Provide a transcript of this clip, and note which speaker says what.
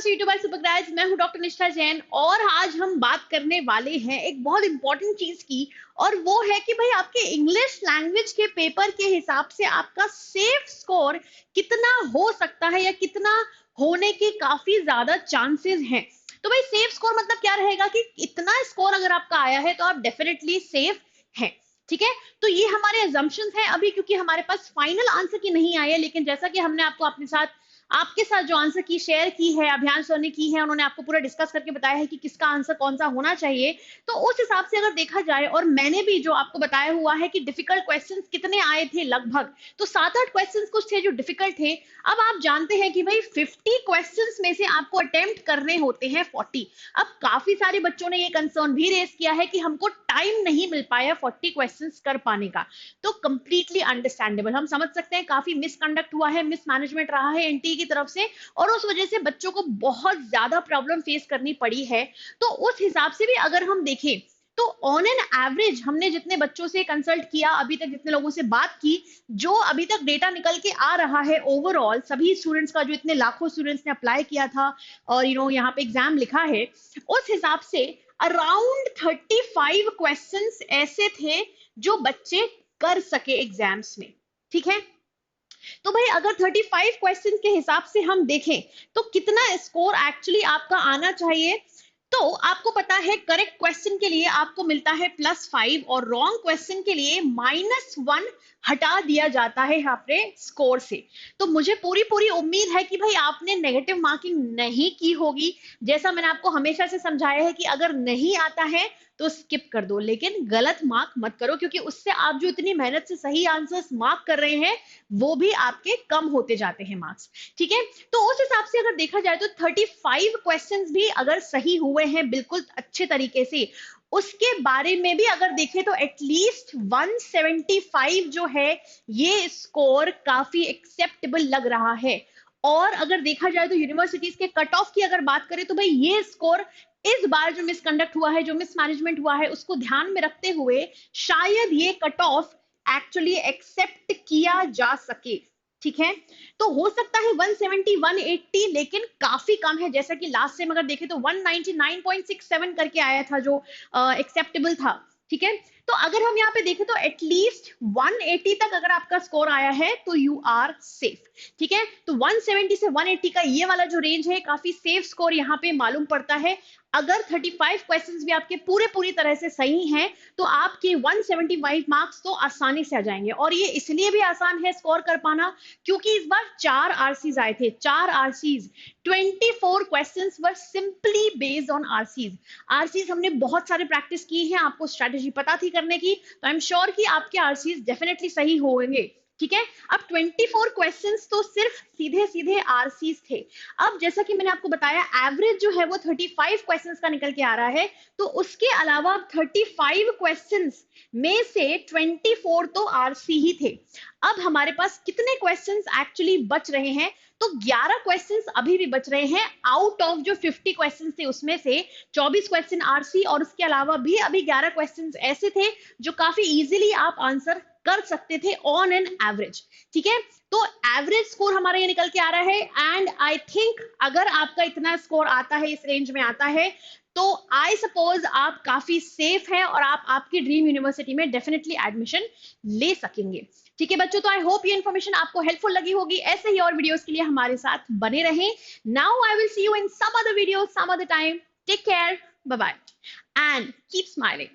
Speaker 1: दोस्तों, यूट्यूब पर सुपरग्राज, मैं हूं डॉक्टर निष्ठा जैन और आज हम बात करने वाले हैं एक बहुत इंपॉर्टेंट चीज की। और वो है कि भाई आपके इंग्लिश लैंग्वेज के पेपर के हिसाब से आपका सेफ स्कोर कितना हो सकता है या कितना होने के काफी ज्यादा चांसेस हैं। तो भाई सेफ स्कोर मतलब क्या रहेगा कि इतना स्कोर अगर आपका आया है तो आप डेफिनेटली सेफ हैं। ठीक है, तो ये हमारे अजम्पशंस हैं अभी, क्योंकि हमारे पास फाइनल आंसर की नहीं आई है। लेकिन जैसा कि हमने आपको आपके साथ जो आंसर की शेयर की है, अभियान सर ने की है, उन्होंने आपको पूरा डिस्कस करके बताया है कि किसका आंसर कौन सा होना चाहिए। तो उस हिसाब से अगर देखा जाए, और मैंने भी जो आपको बताया हुआ है कि डिफिकल्ट क्वेश्चंस कितने आए थे लगभग, तो 7-8 क्वेश्चंस कुछ थे जो डिफिकल्ट थे। अब आप जानते हैं कि भाई 50 क्वेश्चंस में से आपको अटेम्प्ट करने होते हैं 40। अब काफी सारे बच्चों ने ये कंसर्न भी रेज किया है कि हमको टाइम नहीं मिल पाया 40 क्वेश्चंस कर पाने का। तो कंप्लीटली अंडरस्टैंडेबल, हम समझ सकते हैं काफी मिसकंडक्ट हुआ है, मिसमैनेजमेंट रहा है एनटीए की तरफ से, और उस वजह से बच्चों को बहुत ज्यादा प्रॉब्लम फेस करनी पड़ी है। तो उस हिसाब से भी अगर हम देखें तो ऑन एन एवरेज हमने जितने बच्चों से कंसल्ट किया, अभी तक जितने लोगों से बात की, जो अभी तक डेटा निकल के आ रहा है ओवरऑल सभी स्टूडेंट्स का, जो इतने लाखों स्टूडेंट्स ने अप्लाई किया था और यहाँ पे एग्जाम लिखा है, उस हिसाब से अराउंड 35 क्वेश्चंस ऐसे थे जो बच्चे कर सके एग्जाम्स में। ठीक है, तो भाई अगर 35 क्वेश्चन के हिसाब से हम देखें तो कितना स्कोर एक्चुअली आपका आना चाहिए। तो आपको पता है करेक्ट क्वेश्चन के लिए आपको मिलता है +5 और रॉन्ग क्वेश्चन के लिए -1 हटा दिया जाता है यहाँ पे स्कोर से। तो मुझे पूरी पूरी उम्मीद है कि भाई आपने नेगेटिव मार्किंग नहीं की होगी। जैसा मैंने आपको हमेशा से समझाया है कि अगर नहीं आता है तो स्किप कर दो, लेकिन गलत मार्क मत करो, क्योंकि उससे आप जो इतनी मेहनत से सही आंसर्स मार्क कर रहे हैं वो भी आपके कम होते जाते हैं मार्क्स। ठीक है, तो उस हिसाब से अगर देखा जाए तो 35 क्वेश्चंस भी अगर सही हुए हैं बिल्कुल अच्छे तरीके से, उसके बारे में भी अगर देखें तो एटलीस्ट 175 जो है ये स्कोर काफी एक्सेप्टेबल लग रहा है। और अगर देखा जाए तो यूनिवर्सिटीज के कट ऑफ की अगर बात करें तो भाई ये स्कोर इस बार जो मिसकंडक्ट हुआ है, जो मिसमैनेजमेंट हुआ है, उसको ध्यान में रखते हुए शायद ये कट ऑफ एक्चुअली एक्सेप्ट किया जा सके। ठीक है, तो हो सकता है 170 180, लेकिन काफी कम है। जैसा कि लास्ट टाइम अगर देखें तो 199.67 करके आया था जो एक्सेप्टेबल था। ठीक है, तो अगर हम यहाँ पे देखें तो एटलीस्ट 180 तक अगर आपका स्कोर आया है तो यू आर सेफ। ठीक है, तो 170 से 180 का ये वाला जो रेंज है काफी सेफ स्कोर यहाँ पे मालूम पड़ता है। अगर 35 क्वेश्चंस भी आपके पूरी तरह से सही हैं तो आपके 175 मार्क्स तो आसानी से आ जाएंगे। और ये इसलिए भी आसान है स्कोर कर पाना क्योंकि इस बार 4 आरसीज आए थे। 4 RCs, 24 questions were simply based on RCs हमने बहुत सारे प्रैक्टिस की है, आपको स्ट्रेटेजी पता थी करने की, तो आई एम श्योर कि आपके आरसीज डेफिनेटली सही होंगे। ठीक है, अब 24 क्वेश्चंस तो सिर्फ सीधे सीधे आरसीज थे। अब जैसा कि मैंने आपको बताया एवरेज जो है वो 35 क्वेश्चंस का निकल के आ रहा है, तो उसके अलावा 35 क्वेश्चंस में से 24 तो आरसी ही थे। अब हमारे पास कितने क्वेश्चंस एक्चुअली बच रहे हैं, तो 11 क्वेश्चंस अभी भी बच रहे हैं आउट ऑफ जो 50 क्वेश्चंस थे उसमें से 24 क्वेश्चन आरसी, और उसके अलावा भी अभी 11 क्वेश्चंस ऐसे थे जो काफी इजीली आप आंसर कर सकते थे ऑन एन एवरेज। ठीक है, तो एवरेज स्कोर हमारा ये निकल के आ रहा है। एंड आई थिंक अगर आपका इतना स्कोर आता है, इस रेंज में आता है, तो आई सपोज आप काफी सेफ हैं और आप आपकी ड्रीम यूनिवर्सिटी में डेफिनेटली एडमिशन ले सकेंगे। ठीक है बच्चों, तो आई होप ये इन्फॉर्मेशन आपको हेल्पफुल लगी होगी। ऐसे ही और वीडियोस के लिए हमारे साथ बने रहें। Now I will see you in some other video some other time. Take care, bye bye and keep smiling.